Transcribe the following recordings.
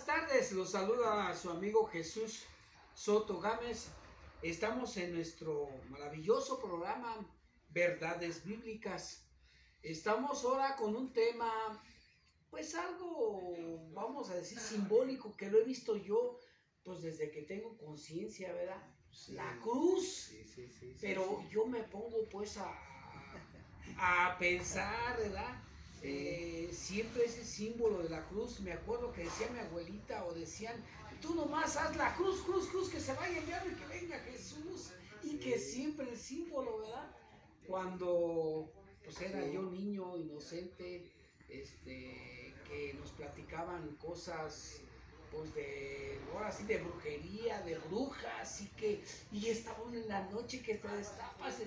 Buenas tardes, los saluda a su amigo Jesús Soto Gámez. Estamos en nuestro maravilloso programa Verdades Bíblicas. Estamos ahora con un tema, pues algo, vamos a decir, simbólico, que lo he visto yo, pues desde que tengo conciencia, ¿verdad? Sí. La cruz. Sí. Pero yo me pongo pues a pensar, ¿verdad? Siempre ese símbolo de la cruz, me acuerdo que decía mi abuelita o decían, tú nomás haz la cruz, que se vaya el diablo y que venga Jesús, y que siempre el símbolo, ¿verdad? Cuando pues era yo niño inocente, que nos platicaban cosas pues ahora sí, de brujería, de brujas, y estábamos en la noche que te destapas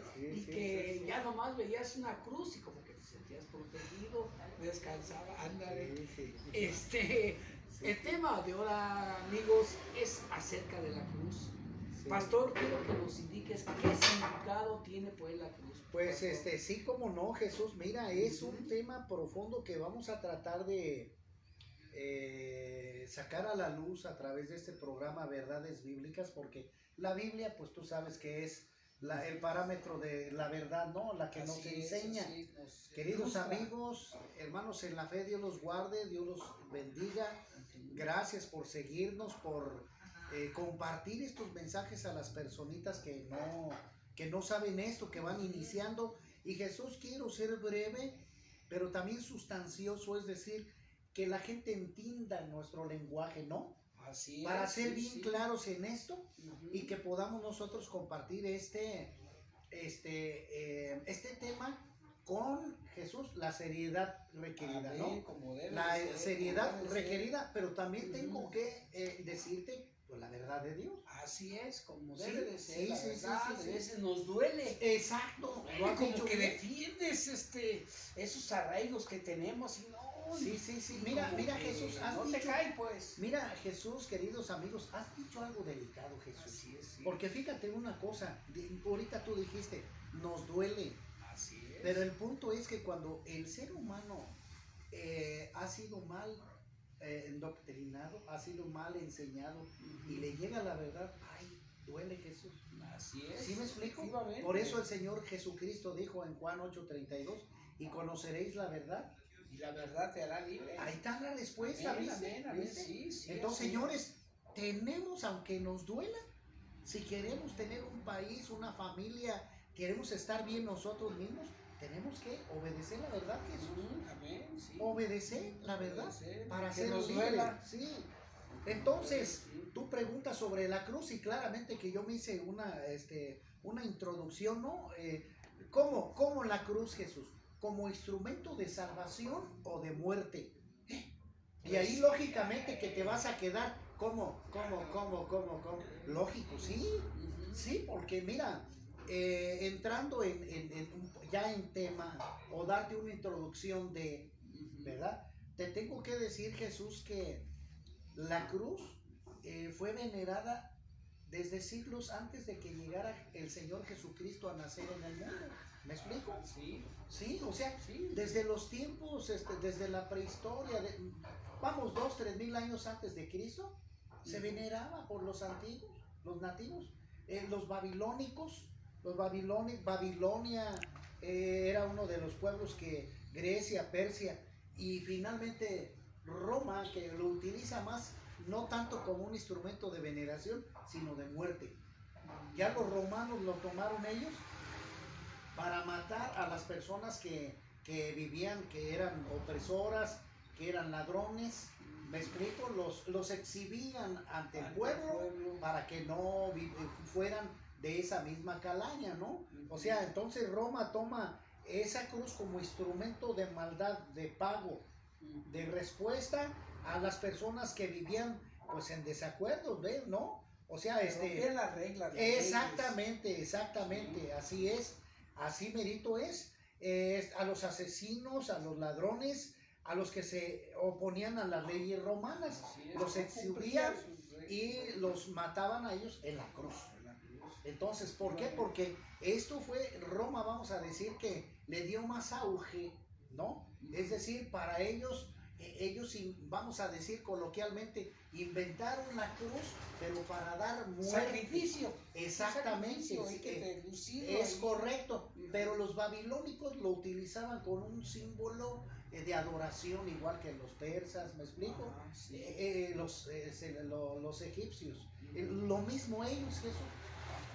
ya nomás veías una cruz y como que te sentías protegido, descansaba, ándale. El tema de ahora, amigos, es acerca de la cruz. Pastor, quiero que nos indiques qué significado tiene pues la cruz. Pues Pastor. sí, como no, Jesús, mira, es un tema profundo que vamos a tratar de sacar a la luz a través de este programa Verdades Bíblicas, porque la Biblia, pues tú sabes que es el parámetro de la verdad, ¿no? La que nos enseña. Queridos amigos, hermanos en la fe, Dios los guarde, Dios los bendiga. Gracias por seguirnos, por compartir estos mensajes a las personitas que no saben esto, que van iniciando. Y Jesús, quiero ser breve, pero también sustancioso, es decir, que la gente entienda nuestro lenguaje, ¿no? Así para es, ser bien claros en esto y que podamos nosotros compartir este tema con Jesús, la seriedad requerida, amén, ¿no? Como debe La ser, seriedad como debe requerida, ser. pero también tengo que decirte pues, la verdad de Dios. Así es, como debe de ser, sí, la sí, verdad, sí, sí. a veces nos duele. Exacto, Lo has como dicho que bien. defiendes esos arraigos que tenemos y no. Sí. Mira, Jesús, no te cae, pues. Mira, Jesús, queridos amigos, has dicho algo delicado, Jesús. Así es, sí. Porque fíjate una cosa, ahorita tú dijiste, nos duele. Así es. Pero el punto es que cuando el ser humano ha sido mal endoctrinado, ha sido mal enseñado y le llega la verdad, ay, duele, Jesús. Así es. ¿Sí me explico? Por eso el Señor Jesucristo dijo en Juan 8:32, y conoceréis la verdad. Y la verdad te hará libre. Ahí está la respuesta, amén, ¿viste? Sí, entonces, señores, tenemos, aunque nos duela, si queremos tener un país, una familia, queremos estar bien nosotros mismos, tenemos que obedecer la verdad, Jesús. Amén, sí. Obedecer la verdad para ser nos libre. duela. Sí. Entonces, tú preguntas sobre la cruz y claramente que yo me hice una introducción, ¿no? ¿Cómo la cruz, Jesús? ¿Como instrumento de salvación o de muerte? Y ahí lógicamente que te vas a quedar, ¿cómo? Lógico, sí, porque mira, entrando ya en tema o darte una introducción de, ¿verdad? Te tengo que decir, Jesús, que la cruz fue venerada desde siglos antes de que llegara el Señor Jesucristo a nacer en el mundo. ¿Me explico? Sí, o sea, desde los tiempos, desde la prehistoria, vamos, 2,000-3,000 años antes de Cristo, se veneraba por los antiguos, los nativos, los babilónicos, Babilonia era uno de los pueblos que Grecia, Persia y finalmente Roma, que lo utiliza más, no tanto como un instrumento de veneración, sino de muerte. Ya los romanos lo tomaron ellos para matar a las personas que vivían, que eran opresoras, que eran ladrones. ¿Me explico? Los exhibían ante el pueblo para que no fueran de esa misma calaña, ¿no? O sea, entonces Roma toma esa cruz como instrumento de maldad, de pago, de respuesta a las personas que vivían pues en desacuerdo, ¿ves? ¿No? O sea, las reglas. Exactamente, así es, así merito es. A los asesinos, a los ladrones, a los que se oponían a las leyes romanas, los exhibían y los mataban a ellos en la cruz. Entonces, ¿por qué? Porque esto fue Roma, vamos a decir que le dio más auge, ¿no? Es decir, para ellos ellos, vamos a decir coloquialmente, inventaron la cruz, pero para dar muerte. Sacrificio. Exactamente. Sacrificio, hay que es correcto, pero los babilónicos lo utilizaban con un símbolo de adoración, igual que los persas, ¿me explico? Sí. Los egipcios, lo mismo ellos, Jesús,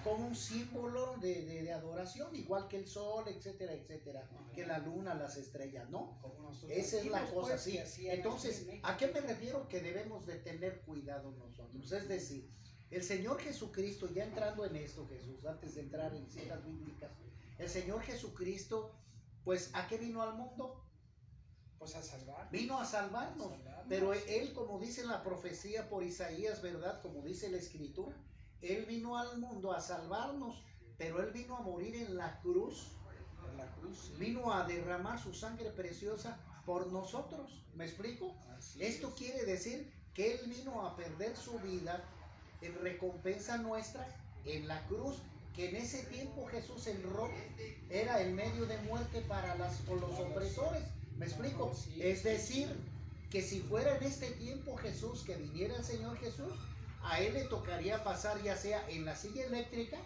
como un símbolo de adoración, igual que el sol, etcétera, etcétera, que la luna, las estrellas, ¿no? Esa es la cosa, sí. Entonces, ¿a qué me refiero? Que debemos de tener cuidado nosotros. Es decir, el Señor Jesucristo, ya entrando en esto, Jesús, antes de entrar en citas bíblicas, el Señor Jesucristo, pues, ¿a qué vino al mundo? Pues a salvar. Vino a salvarnos, pero Él, como dice la profecía por Isaías, ¿verdad? Como dice la Escritura, Él vino al mundo a salvarnos, pero Él vino a morir en la cruz. En la cruz, sí. Vino a derramar su sangre preciosa por nosotros. ¿Me explico? Esto quiere decir que Él vino a perder su vida en recompensa nuestra en la cruz, que en ese tiempo Jesús en Roma era el medio de muerte para los opresores. ¿Me explico? Es decir, que si fuera en este tiempo Jesús, que viniera el Señor Jesús, a Él le tocaría pasar ya sea en la silla eléctrica,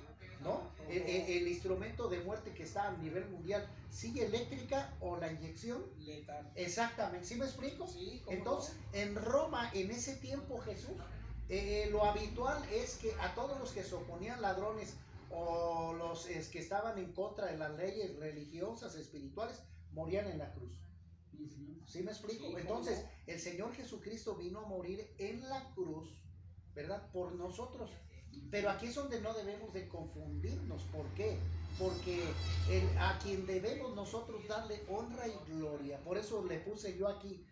¿no? El instrumento de muerte que está a nivel mundial, silla eléctrica o la inyección letal. Exactamente, ¿sí me explico? Sí, entonces, no. En Roma, en ese tiempo, Jesús, lo habitual es que a todos los que se oponían ladrones o los que estaban en contra de las leyes religiosas, espirituales, morían en la cruz. ¿Sí me explico? Sí, entonces, no. El Señor Jesucristo vino a morir en la cruz, ¿verdad? Por nosotros. Pero aquí es donde no debemos de confundirnos. ¿Por qué? Porque a quien debemos nosotros darle honra y gloria. Por eso le puse yo aquí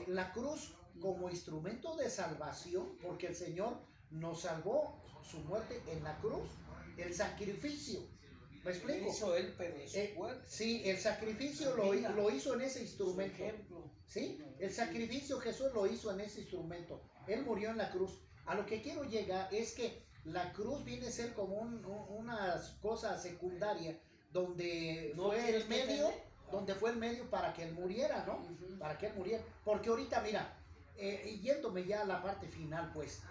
la cruz como instrumento de salvación, porque el Señor nos salvó su muerte en la cruz, el sacrificio. ¿Me explico? Hizo él, pero sí, el sacrificio lo hizo en ese instrumento. ¿Sí? El sacrificio Jesús lo hizo en ese instrumento. Él murió en la cruz. A lo que quiero llegar es que la cruz viene a ser como una cosa secundaria, donde fue el medio, para que él muriera, ¿no? Para que él muriera. Porque ahorita, mira, yéndome ya a la parte final, pues,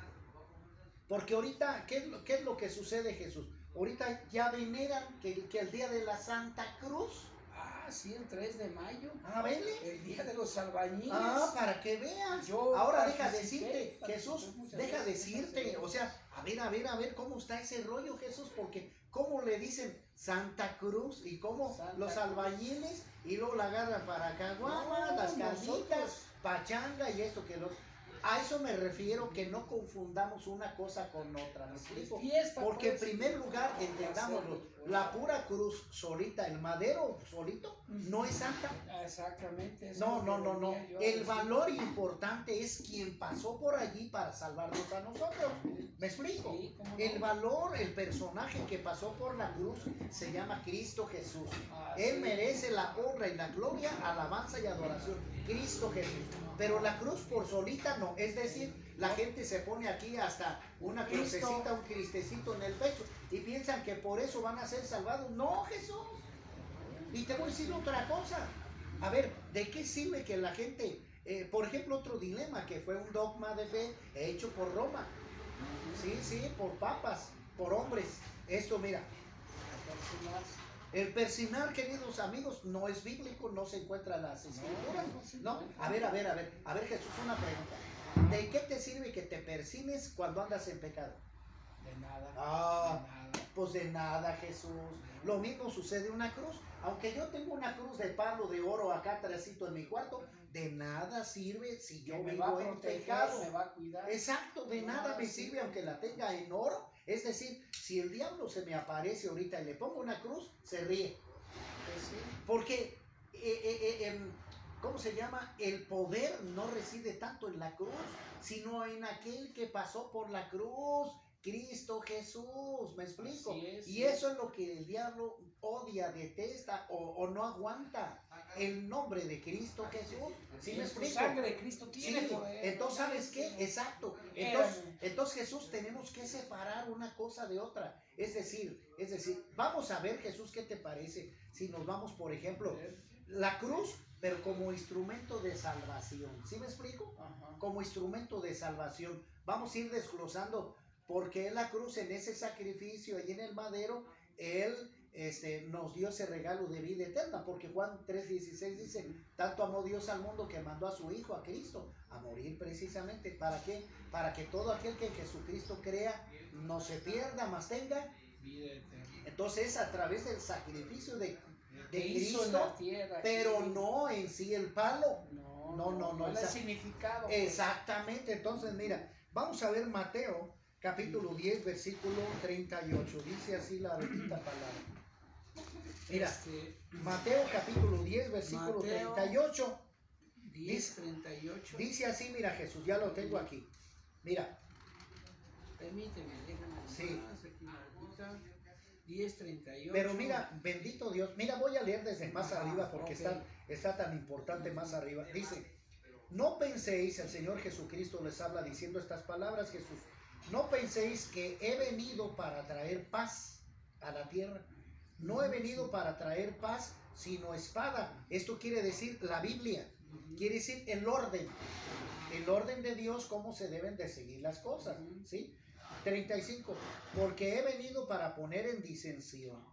porque ahorita, ¿qué es lo que sucede, Jesús? Ahorita ya veneran que el día de la Santa Cruz. Ah, sí, el 3 de mayo. Ah, ¿vele? El día de los albañiles. Ah, para que veas. Ahora deja decirte, Jesús, deja decirte, o sea, a ver cómo está ese rollo, Jesús, porque cómo le dicen Santa Cruz y cómo Santa los albañiles y luego la agarran para caguama, las carnitas, pachanga y esto que los... A eso me refiero, que no confundamos una cosa con otra, ¿me explico? Porque en primer lugar, entendámoslo, la pura cruz solita, el madero solito, no es santa. Exactamente. No. El valor importante es quien pasó por allí para salvarnos a nosotros. ¿Me explico? Sí, el valor, el personaje que pasó por la cruz se llama Cristo Jesús. Él merece la honra y la gloria, alabanza y adoración. Cristo Jesús. Pero la cruz por solita no. Es decir, la gente se pone aquí hasta una crucecita, un cristecito en el pecho y piensan que por eso van a ser salvados. No, Jesús. Y te voy a decir otra cosa. A ver, ¿de qué sirve que la gente, por ejemplo, otro dilema que fue un dogma de fe hecho por Roma? Sí, por papas, por hombres. Esto, mira. El persinar, queridos amigos, no es bíblico, no se encuentra en las escrituras. No. A ver, Jesús, una pregunta. ¿De qué te sirve que te persines cuando andas en pecado? De nada. Pues de nada, Jesús. Lo mismo sucede en una cruz. Aunque yo tengo una cruz de palo de oro acá atrásito en mi cuarto, de nada sirve si yo vivo en pecado. Me va a cuidar. Exacto, de nada me sirve aunque la tenga en oro. Es decir, si el diablo se me aparece ahorita y le pongo una cruz, se ríe. Porque, ¿cómo se llama? El poder no reside tanto en la cruz, sino en aquel que pasó por la cruz. Cristo Jesús, ¿me explico? Y eso es lo que el diablo odia, detesta o no aguanta. El nombre de Cristo Jesús. ¿Sí me explico? La sangre de Cristo tiene poder. Entonces, ¿sabes qué? Exacto. Entonces, Jesús, tenemos que separar una cosa de otra. Es decir, vamos a ver, Jesús, ¿qué te parece? Si nos vamos, por ejemplo, La cruz, pero como instrumento de salvación. ¿Sí me explico? Ajá. Como instrumento de salvación. Vamos a ir desglosando por qué la cruz en ese sacrificio y en el madero, Él nos dio ese regalo de vida eterna, porque Juan 3:16 dice, tanto amó Dios al mundo que mandó a su Hijo, a Cristo, a morir precisamente. ¿Para qué? Para que todo aquel que en Jesucristo crea no se pierda, mas tenga Vida eterna. entonces a través del sacrificio de Que hizo en Cristo, la tierra, pero que- no en sí el palo. No el significado. Pues. Exactamente, entonces mira, vamos a ver Mateo capítulo 10 versículo 38, dice así la bendita palabra. Mira, Mateo capítulo 10 versículo Mateo 38, 10:38. dice así, mira Jesús, ya lo tengo aquí, mira. Permíteme, déjame Sí. más aquí la hojita. 10:38. Pero mira, bendito Dios, mira, voy a leer desde más arriba porque ok. está tan importante más arriba. Dice, no penséis, el Señor Jesucristo les habla diciendo estas palabras, Jesús, no penséis que he venido para traer paz a la tierra. No he venido para traer paz, sino espada. Esto quiere decir la Biblia, quiere decir el orden de Dios, cómo se deben de seguir las cosas, ¿sí? 35, porque he venido para poner en disensión,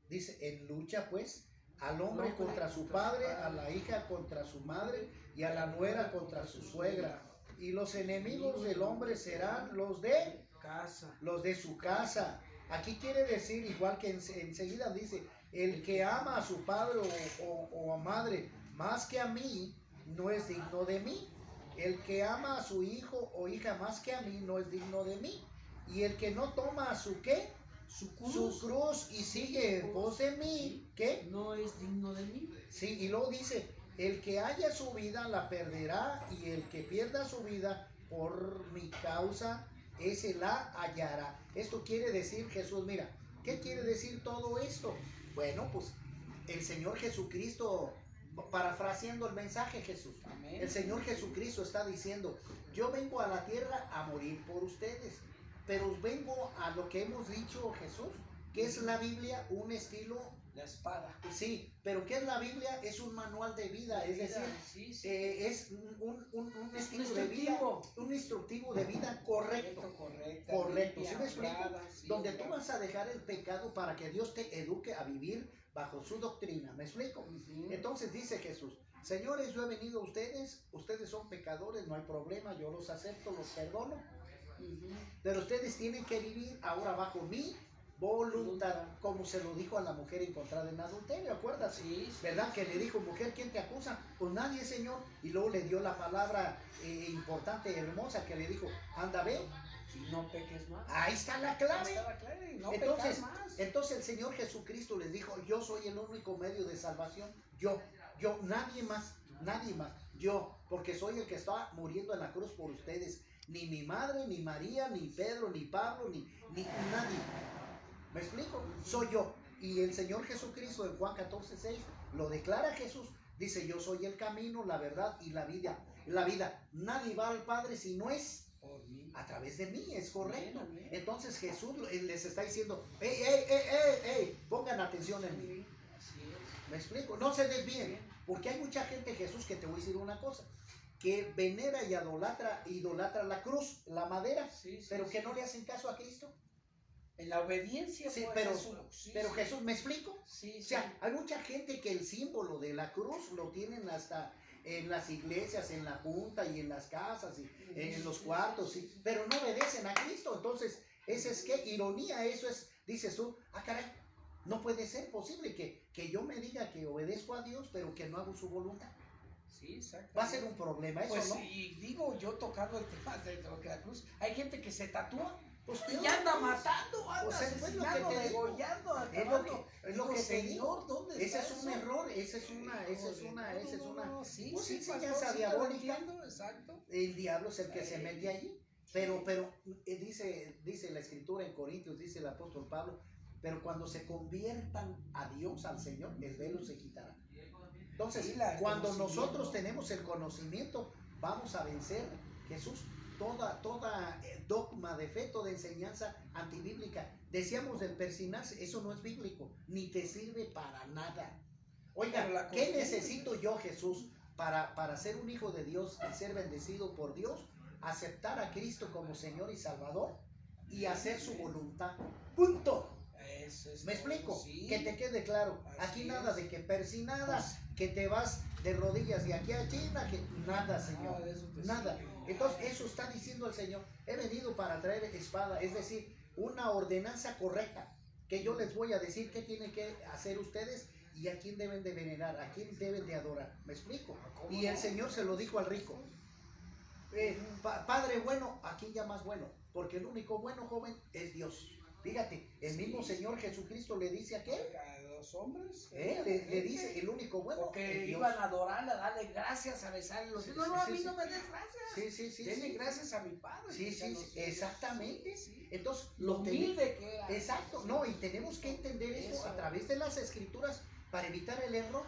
dice, en lucha pues, al hombre contra su padre, a la hija contra su madre, y a la nuera contra su suegra. Y los enemigos del hombre serán los de su casa. Aquí quiere decir, igual que enseguida dice, el que ama a su padre o a madre más que a mí, no es digno de mí. El que ama a su hijo o hija más que a mí, no es digno de mí. Y el que no toma su ¿qué? Su cruz y sigue en pos de mí, ¿qué? No es digno de mí. Sí, y luego dice, el que haya su vida la perderá, y el que pierda su vida por mi causa, ese la hallará. Esto quiere decir, Jesús, mira, ¿qué quiere decir todo esto? Bueno, pues el Señor Jesucristo, parafraseando el mensaje, Jesús, Amén. el Señor Jesucristo está diciendo, yo vengo a la tierra a morir por ustedes, pero vengo a lo que hemos dicho, Jesús, que es la Biblia, un estilo. La espada. Sí, pero ¿qué es la Biblia? Es un manual de vida, es decir, sí. es un estilo de vida, un instructivo de vida correcto. Correcto, ¿sí me explico? Donde tú vas a dejar el pecado para que Dios te eduque a vivir bajo su doctrina, ¿me explico? Entonces dice Jesús, señores, yo he venido a ustedes son pecadores, no hay problema, yo los acepto, los perdono, pero ustedes tienen que vivir ahora bajo mi voluntad, como se lo dijo a la mujer encontrada en adulterio, ¿acuerdas? Sí. ¿Verdad? Que le dijo, mujer, ¿quién te acusa? Pues nadie, Señor. Y luego le dio la palabra importante, hermosa, que le dijo, anda, ve. Y no peques más. Ahí está la clave. No entonces el Señor Jesucristo les dijo, yo soy el único medio de salvación. Yo, nadie más, yo, porque soy el que está muriendo en la cruz por ustedes. Ni mi madre, ni María, ni Pedro, ni Pablo, ni nadie. ¿Me explico? Soy yo. Y el Señor Jesucristo en Juan 14:6 lo declara Jesús. Dice, yo soy el camino, la verdad y la vida. Nadie va al Padre si no es a través de mí, es correcto. Entonces Jesús les está diciendo, pongan atención en mí. ¿Me explico? No se desvíen. Porque hay mucha gente, Jesús, que te voy a decir una cosa, que venera y idolatra la cruz, la madera, pero que no le hacen caso a Cristo. En la obediencia. Sí, pero Jesús, ¿me explico? O sea, hay mucha gente que el símbolo de la cruz lo tienen hasta en las iglesias, en la punta y en las casas y en los cuartos, pero no obedecen a Cristo. Entonces, esa es qué ironía, eso es, dices tú, caray, no puede ser posible que yo me diga que obedezco a Dios, pero que no hago su voluntad. Sí, exacto. Va a ser un problema eso, pues, ¿no? Y digo, yo tocando el tema de lo que la cruz, hay gente que se tatúa. Pues y anda matando, anda asesinando, degollando, acabando. Es lo que te digo. ¿Dónde ese está es un eso? error, esa es una Sí, pues sí, enseñanza diabólica. Exacto. El diablo es el que se mete allí. Pero dice la escritura en Corintios, dice el apóstol Pablo, pero cuando se conviertan a Dios, al Señor, el velo se quitará. Entonces, cuando nosotros tenemos el conocimiento, vamos a vencer, Jesús, toda dogma de fe, toda enseñanza antibíblica. Decíamos del persinarse, eso no es bíblico, ni te sirve para nada. Oiga, ¿qué necesito yo, Jesús, para ser un hijo de Dios y ser bendecido por Dios? Aceptar a Cristo como Señor y Salvador y hacer su voluntad. Punto. ¿Me explico? Sí. Que te quede claro. Aquí nada de que persinadas, que te vas de rodillas de aquí a China, que nada, Señor. Nada. Entonces, eso está diciendo el Señor. He venido para traer espada, es decir, una ordenanza correcta. Que yo les voy a decir qué tienen que hacer ustedes y a quién deben de venerar, a quién deben de adorar. ¿Me explico? Y el Señor se lo dijo al rico. Padre bueno, ¿a quién llamas bueno? Porque el único bueno, joven, es Dios. Fíjate, el mismo Señor Jesucristo le dice a qué? A los hombres. Le dice, el único bueno. Porque iban a adorarle, a darle gracias, a besarle los pies. No, a mí no me des gracias. Denle gracias a mi Padre. Sí, exactamente. Entonces, lo humilde que era. Exacto, no, y tenemos que entender eso a través de las Escrituras para evitar el error.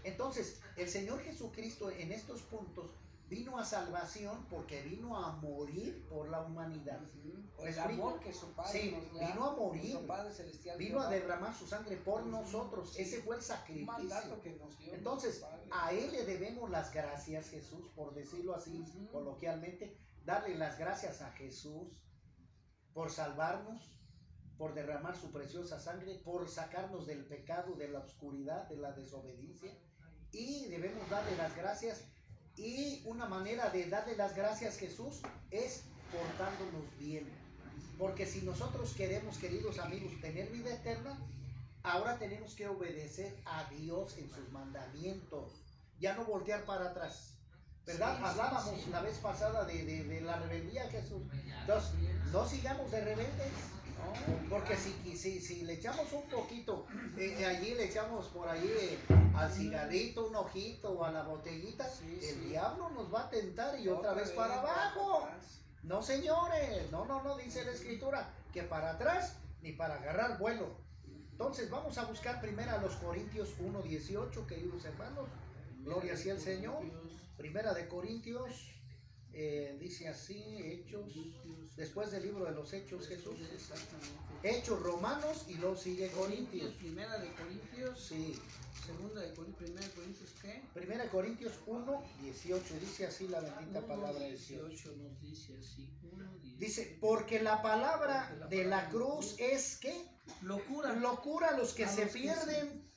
Entonces, el Señor Jesucristo en estos puntos vino a salvación porque vino a morir por la humanidad. El amor que su Padre nos da, vino a morir, Padre Celestial, vino a derramar su sangre por nosotros. Ese fue el sacrificio. Que nos dio. Entonces, a Él le debemos las gracias, Jesús, por decirlo así, coloquialmente, darle las gracias a Jesús por salvarnos, por derramar su preciosa sangre, por sacarnos del pecado, de la oscuridad, de la desobediencia, y debemos darle las gracias. Y una manera de darle las gracias, Jesús, es portándonos bien. Porque si nosotros queremos, queridos amigos, tener vida eterna, ahora tenemos que obedecer a Dios en sus mandamientos. Ya no voltear para atrás. ¿Verdad? Hablábamos la vez pasada de la rebeldía, Jesús. Entonces, no sigamos de rebeldes. Porque si le echamos un poquito, allí le echamos por allí al cigarrito, un ojito o a la botellita, el diablo nos va a tentar y otra vez para abajo. No, señores, no, dice la Escritura, que para atrás ni para agarrar vuelo. Entonces vamos a buscar primero a los Corintios 1:18, queridos hermanos. Gloria sea el Señor. Primera de Corintios. Dice así, Hechos, después del libro de los Hechos, Jesús. Hechos, Romanos, y luego sigue Corintios. Primera de Corintios. Sí. Segunda de Corintios, primera de Corintios, ¿qué? Primera de Corintios 1:18, dice así la bendita palabra de Dios. 18 nos dice así. Dice, porque la palabra de la cruz es, ¿qué? Locura. Locura a los que se pierden,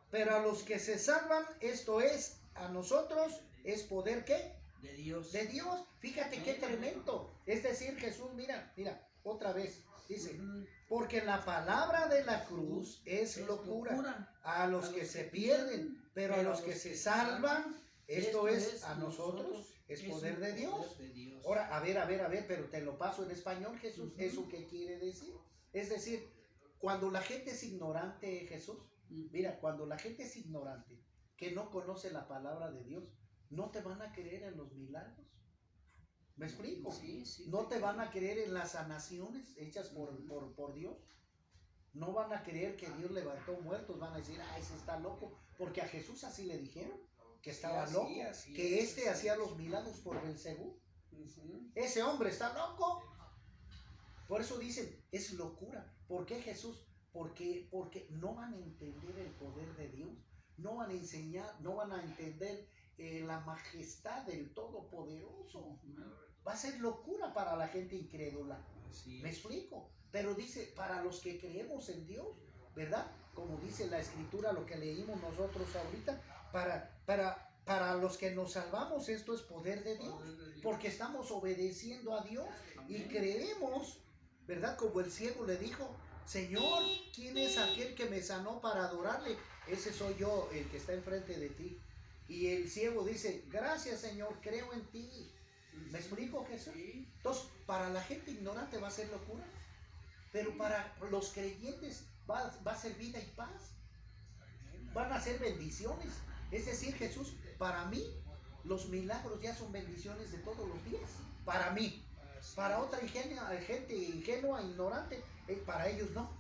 pero a los que se salvan, esto es, a nosotros, es poder, ¿qué? De Dios. De Dios. Fíjate qué tremendo. Es decir, Jesús, mira, otra vez. Dice, porque la palabra de la cruz es locura a los que se pierden, pero a los que se salvan, esto es, a nosotros, es poder de Dios. Ahora, a ver, pero te lo paso en español, Jesús. ¿Eso qué quiere decir? Es decir, cuando la gente es ignorante, Jesús, mira, cuando la gente es ignorante, que no conoce la palabra de Dios, no te van a creer en los milagros. ¿Me explico? No te van a creer en las sanaciones hechas por Dios. No van a creer que Dios levantó muertos. Van a decir, ese está loco. Porque a Jesús así le dijeron, que estaba loco, que hacía los milagros por Belcebú. Ese hombre está loco. Por eso dicen, es locura. ¿Por qué, Jesús? Porque no van a entender el poder de Dios. No van a enseñar, no van a entender la majestad del Todopoderoso. Va a ser locura para la gente incrédula. ¿Me explico? Pero dice, para los que creemos en Dios, ¿verdad? Como dice la Escritura, lo que leímos nosotros ahorita, para los que nos salvamos, esto es poder de Dios, porque estamos obedeciendo a Dios y creemos, ¿verdad? Como el ciego le dijo, Señor, ¿quién es aquel que me sanó para adorarle? Ese soy yo, el que está enfrente de ti. Y el ciego dice, gracias, Señor, creo en ti. ¿Me explico, Jesús? Entonces, para la gente ignorante va a ser locura, pero para los creyentes va a ser vida y paz. Van a ser bendiciones. Es decir, Jesús, para mí, los milagros ya son bendiciones de todos los días. Para mí. Para otra gente ingenua, ignorante, para ellos no.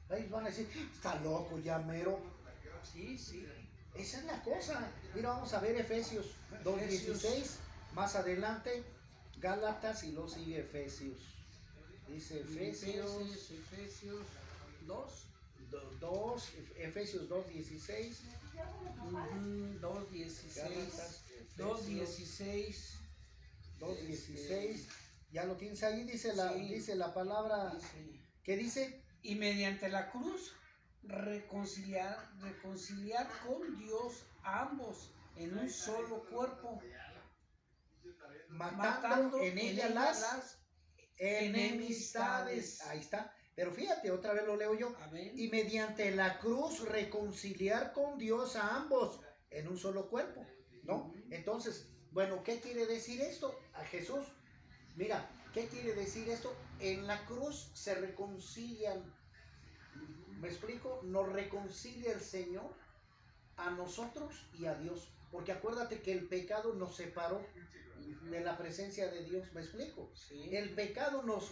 Ellos van a decir, está loco ya mero. Esa es la cosa. Mira, vamos a ver Efesios 2:16. Más adelante, Gálatas y luego sigue Efesios. Dice Efesios 2. Efesios 2:16. 2:16. 2:16. 2:16. Ya lo tienes ahí, dice la palabra. Dice, ¿Qué dice? y mediante la cruz reconciliar con Dios a ambos en un solo cuerpo, Matando en ella las enemistades. Ahí está. Pero fíjate, otra vez lo leo yo. Amén. Y mediante la cruz reconciliar con Dios a ambos en un solo cuerpo, ¿no? Entonces, bueno, ¿qué quiere decir esto? A Jesús, mira, ¿qué quiere decir esto? En la cruz se reconcilian. ¿Me explico? Nos reconcilia el Señor a nosotros y a Dios. Porque acuérdate que el pecado nos separó de la presencia de Dios. ¿Me explico? Sí. El pecado nos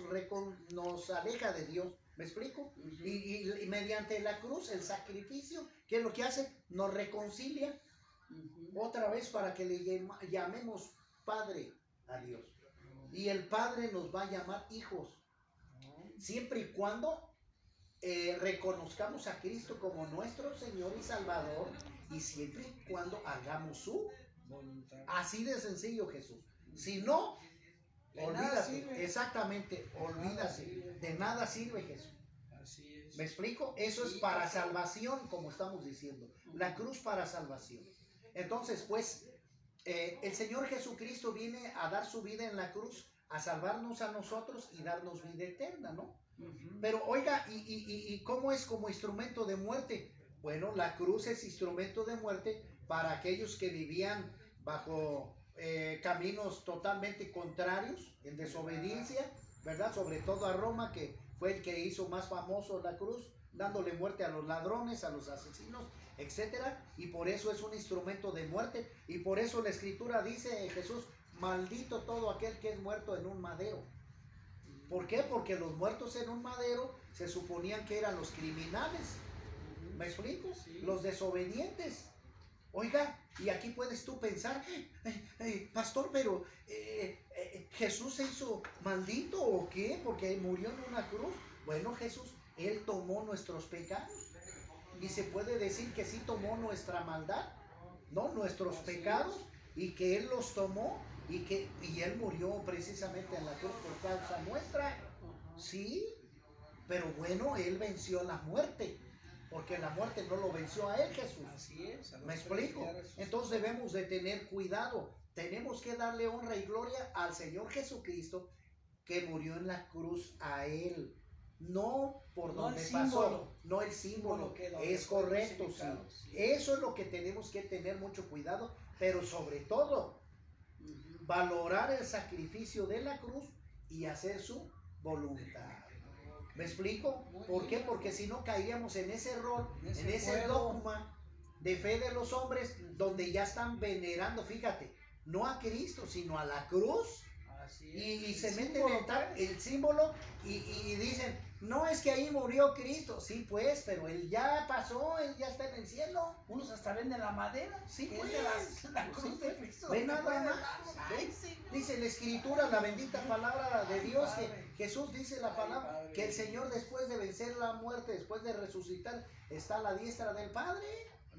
aleja de Dios. ¿Me explico? Y mediante la cruz, el sacrificio, ¿qué es lo que hace? Nos reconcilia otra vez para que le llamemos Padre a Dios. Y el Padre nos va a llamar hijos. Siempre y cuando reconozcamos a Cristo como nuestro Señor y Salvador, y siempre y cuando hagamos su voluntad. Así de sencillo, Jesús. Si no, olvídate. Exactamente, olvídate. De nada sirve, Jesús. Así es. ¿Me explico? Eso es para salvación, como estamos diciendo. La cruz para salvación. Entonces, pues, el Señor Jesucristo viene a dar su vida en la cruz, a salvarnos a nosotros y darnos vida eterna, ¿no? Pero oiga, ¿y cómo es como instrumento de muerte? Bueno, la cruz es instrumento de muerte para aquellos que vivían bajo caminos totalmente contrarios, en desobediencia, ¿verdad? Sobre todo a Roma, que fue el que hizo más famoso la cruz, dándole muerte a los ladrones, a los asesinos, etcétera. Y por eso es un instrumento de muerte. Y por eso la Escritura dice, Jesús, maldito todo aquel que es muerto en un madero. ¿Por qué? Porque los muertos en un madero se suponían que eran los criminales. ¿Me explico? Sí. Los desobedientes. Oiga, y aquí puedes tú pensar, pastor, pero ¿Jesús se hizo maldito o qué? Porque murió en una cruz. Bueno, Jesús, Él tomó nuestros pecados. Y se puede decir que sí tomó nuestra maldad, ¿no? Nuestros pecados, y que Él los tomó. Y Él murió precisamente en la cruz por causa nuestra. Sí, pero bueno, Él venció la muerte, porque la muerte no lo venció a Él, Jesús. Así es. ¿Me explico? Entonces debemos de tener cuidado. Tenemos que darle honra y gloria al Señor Jesucristo, que murió en la cruz a Él. No por donde pasó, no el símbolo, es correcto, sí. Eso es lo que tenemos que tener mucho cuidado, pero sobre todo valorar el sacrificio de la cruz y hacer su voluntad. ¿Me explico? ¿Por qué? Porque si no caeríamos en ese error, en ese dogma de fe de los hombres, donde ya están venerando, fíjate, no a Cristo, sino a la cruz. Y se meten en el símbolo y dicen, no, es que ahí murió Cristo. Sí, pues, pero Él ya pasó, Él ya está en el cielo. Unos hasta venden la madera. Sí, que pues, es de la cruz de Cristo. Ve nada más. Dice la Escritura, la bendita palabra de Dios, que Jesús dice la palabra, que el Señor después de vencer la muerte, después de resucitar, está a la diestra del Padre.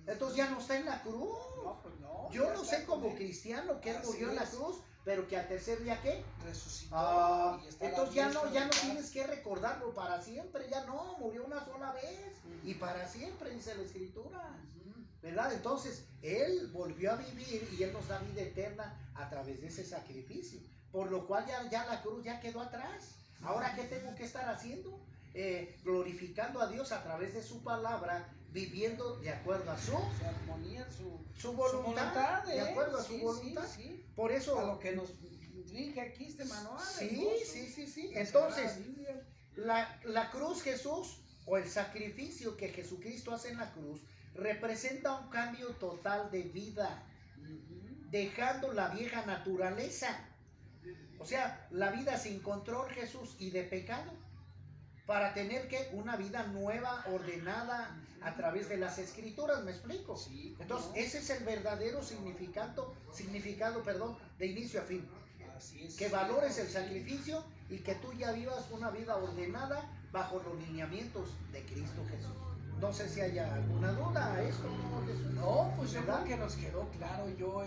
Entonces ya no está en la cruz. No, pues no. Yo lo sé como cristiano, que Él murió en la cruz, pero que al tercer día, ¿qué? Resucitó. Entonces ya no tienes que recordarlo para siempre, ya no, murió una sola vez y para siempre, dice la Escritura, ¿verdad? Entonces Él volvió a vivir y Él nos da vida eterna a través de ese sacrificio, por lo cual ya la cruz ya quedó atrás. Ahora, ¿qué tengo que estar haciendo? Glorificando a Dios a través de su palabra, viviendo de acuerdo a su armonía, su voluntad, de acuerdo a su voluntad. Sí. Por eso, a lo que nos rige aquí este manual. Sí. Entonces, la cruz, Jesús, o el sacrificio que Jesucristo hace en la cruz, representa un cambio total de vida, dejando la vieja naturaleza. O sea, la vida sin control, Jesús, y de pecado, para tener que una vida nueva, ordenada a través de las Escrituras. ¿Me explico? Sí, entonces, ese es el verdadero significado, de inicio a fin. Así es. Que valores el sacrificio y que tú ya vivas una vida ordenada bajo los lineamientos de Cristo Jesús. No sé si haya alguna duda a esto, Jesús. No, pues yo ¿Verdad? creo que nos quedó claro. Yo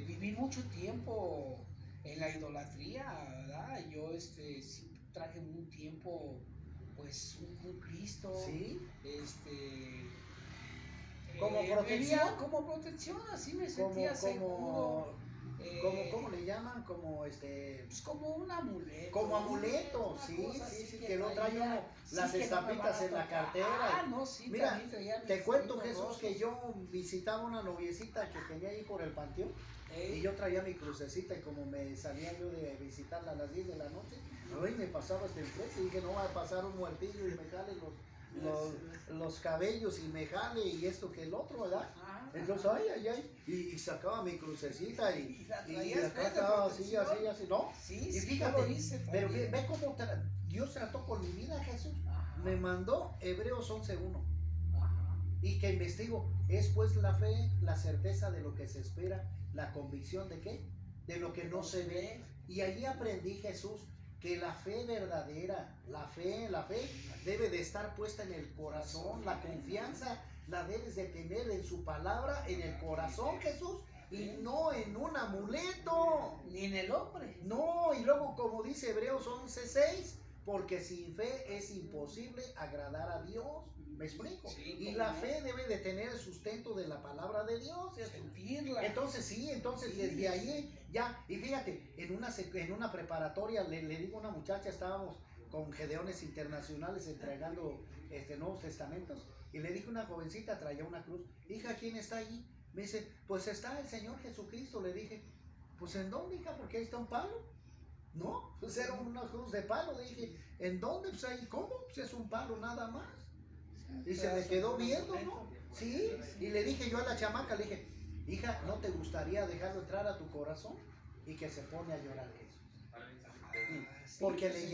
viví mucho tiempo en la idolatría, ¿verdad? Yo sí traje un tiempo, pues, un Cristo, Sí, este, como vivía protección, como protección, así me sentía como, seguro, ¿cómo le llaman? pues como un amuleto, como amuleto, una sí, cosa sí, así sí, que que lo trae traía, uno, sí las que no me van estampitas a en la tocar. cartera. Ah, no, sí, Mira, también traía te mis cuento, los Jesús, que rostros. yo visitaba una noviecita que tenía ahí por el panteón y Ey. yo traía mi crucecita y como me salía yo de visitarla a las 10 de la noche, ay, me pasaba hasta enfrente y dije, no va a pasar un muertillo y me jale los cabellos y me jale y esto que el otro, ¿verdad? Entonces, ay, ay, ay, y sacaba mi crucecita Y la y traías acá de estaba así, protección. así, ¿no? Sí, Y sí, yo lo fíjate, hice pero también. ve cómo Dios trató con mi vida, Jesús. Ajá. Me mandó Hebreos 11:1 Ajá. y que investigo, es pues la fe, la certeza de lo que se espera, la convicción de qué, de lo que no se ve. Y allí aprendí, Jesús, que la fe verdadera, la fe debe de estar puesta en el corazón, la confianza la debes de tener en su palabra, en el corazón, Jesús, y no en un amuleto. Ni en el hombre. No, y luego como dice Hebreos 11:6, porque sin fe es imposible agradar a Dios. ¿Me explico? Sí, y cómo la no. fe debe de tener el sustento de la palabra de Dios. Sentirla. Entonces sí, entonces Sí. desde ahí ya, y fíjate, en una preparatoria le digo a una muchacha, estábamos con Gedeones Internacionales entregando Nuevos Testamentos, y le dije a una jovencita, traía una cruz, hija, ¿quién está allí? Me dice, pues está el Señor Jesucristo. Le dije, pues ¿en dónde, hija? Porque ahí está un palo. No, pues era una cruz de palo. Le dije, ¿en dónde? Pues ahí, ¿cómo? Pues es un palo nada más. Y se me quedó viendo, ¿no? Sí, y le dije yo a la chamaca, le dije, hija, ¿no te gustaría dejarlo entrar a tu corazón? Y que se pone a llorar Jesús. Porque le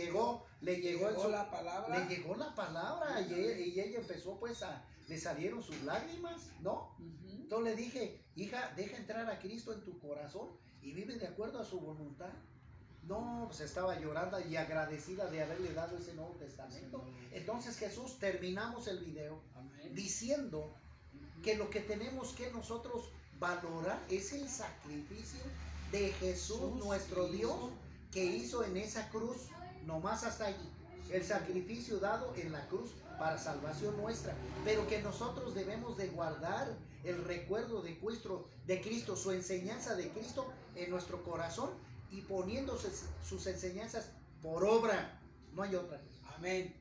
llegó la palabra. Le llegó la palabra y ella empezó pues le salieron sus lágrimas, ¿no? Entonces le dije, hija, deja entrar a Cristo en tu corazón y vive de acuerdo a su voluntad. No, pues estaba llorando y agradecida de haberle dado ese Nuevo Testamento. Entonces, Jesús, terminamos el video diciendo que lo que tenemos que nosotros valorar es el sacrificio de Jesús, nuestro Dios, que hizo en esa cruz, nomás hasta allí. El sacrificio dado en la cruz para salvación nuestra, pero que nosotros debemos de guardar el recuerdo de Cristo, su enseñanza de Cristo en nuestro corazón y poniéndose sus enseñanzas por obra. No hay otra. Amén.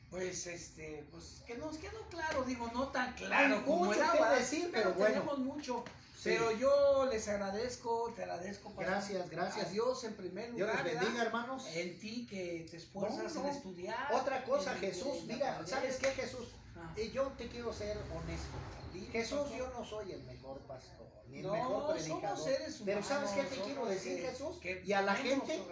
Pues pues que nos quedó claro, digo, no tan claro hay como mucho el que agua, decir, pero tenemos bueno. mucho. Sí. Pero yo les agradezco, te agradezco. Gracias, gracias. A Dios en primer Dios lugar. les bendiga, hermanos. En ti que te esfuerzas en estudiar. Otra cosa, Jesús, mira, ¿sabes qué, Jesús? Yo te quiero ser honesto. Jesús, yo no soy el mejor pastor, ni el mejor predicador. Somos seres humanos, pero ¿sabes qué te quiero decir, Jesús? Y a la gente,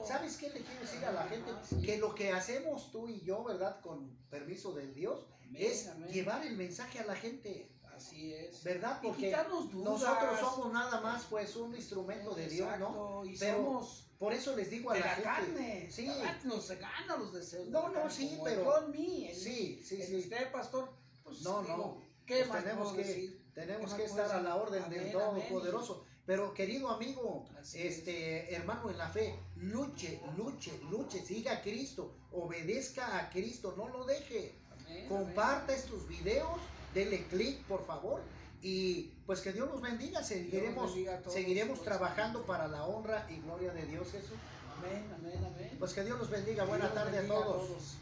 ¿sabes qué le quiero decir a la gente? Que lo que hacemos tú y yo, ¿verdad? Con permiso del Dios, es llevar el mensaje a la gente. Así es. ¿Verdad? Porque nosotros somos nada más pues un instrumento de Dios, ¿no? Y pero somos por eso les digo a la gente. Carne. Sí. Nos gana los deseos. No, no, sí, pero. Con mí. Sí. Usted, pastor. Pues, no. ¿Qué pues más tenemos que estar a la orden del Todopoderoso. Pero querido amigo, hermano en la fe, luche, siga a Cristo, obedezca a Cristo, no lo deje. Comparta estos videos, dele clic, por favor. Y pues que Dios los bendiga. Seguiremos trabajando para la honra y gloria de Dios, Jesús. Amén. Pues que Dios los bendiga. Buena tarde a todos.